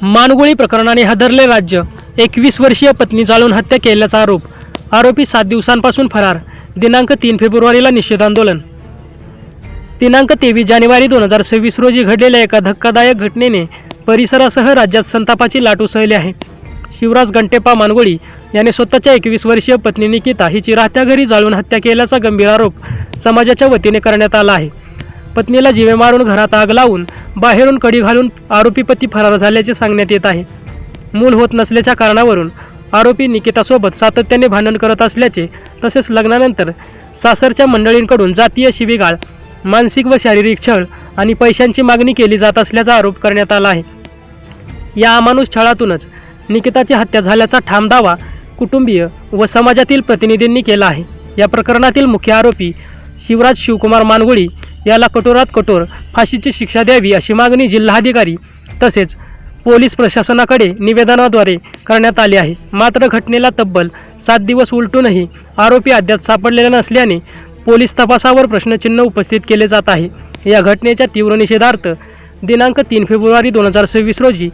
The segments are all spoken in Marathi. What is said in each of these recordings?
मानगुळी प्रकरणाने हादरले राज्य. 21 वर्षीय पत्नी जाळून हत्या केल्याचा आरोप. आरोपी 7 दिवसांपासून फरार. दिनांक 3 फेब्रुवारीला निषेध आंदोलन. दिनांक 23 जानेवारी 2026 रोजी घडलेल्या एका धक्कादायक घटनेने परिसरासह राज्यात संतापाची लाट उसळली आहे. शिवराज गंटेप्पा मानगुळी याने स्वतःच्या 21 वर्षीय पत्नी निकिता हिची राहत्या घरी जाळून हत्या केल्याचा गंभीर आरोप समाजाच्या वतीने करण्यात आला आहे. पत्नीला जीवे मारून घरात आग लावून बाहेरून कडी घालून आरोपी पती फरार झाल्याचे सांगण्यात येत आहे. मूल होत नसल्याच्या कारणावरून आरोपी निकितासोबत सातत्याने भांडण करत असल्याचे, तसेच लग्नानंतर सासरच्या मंडळींकडून जातीय शिवीगाळ, मानसिक व शारीरिक छळ आणि पैशांची मागणी केली जात असल्याचा आरोप करण्यात आला आहे. या अमानुष छळातूनच निकिताची हत्या झाल्याचा ठाम दावा कुटुंबीय व समाजातील प्रतिनिधींनी केला आहे. या प्रकरणातील मुख्य आरोपी शिवराज शिवकुमार मानगुळी याला कठोरात कठोर फाशीची शिक्षा द्यावी अशी मागणी जिल्हाधिकारी तसेच पोलीस प्रशासनाकडे निवेदनाद्वारे करण्यात आली आहे. मात्र घटनेला तब्बल 7 दिवस उलटूनही आरोपी अद्याप सापडलेला नसल्याने पोलीस तपासावर प्रश्नचिन्ह उपस्थित केले जात आहे. या घटनेच्या तीव्र निषेधार्थ दिनांक 3 फेब्रुवारी 2026 रोजी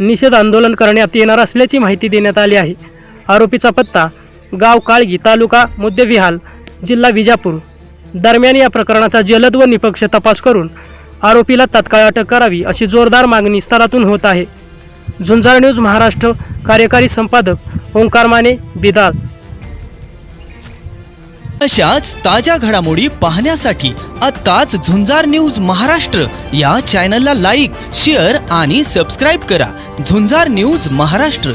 निषेध आंदोलन करण्यात येणार असल्याची माहिती देण्यात आली आहे. आरोपीचा पत्ता गाव काळगी, तालुका मुद्देबिहाल, जिल्हा विजापूर. दरम्यान या प्रकरणाचा जलद व निष्पक्ष तपास करून आरोपीला तात्काळ अटक करावी अशी जोरदार मागणी स्तरातून होत आहे. झुंजार न्यूज महाराष्ट्र कार्यकारी संपादक ओंकार माने, बिदार. अशाच ताज्या घडामोडी पाहण्यासाठी आत्ताच झुंजार न्यूज महाराष्ट्र या चॅनलला लाईक, शेअर आणि सबस्क्राईब करा. झुंजार न्यूज महाराष्ट्र.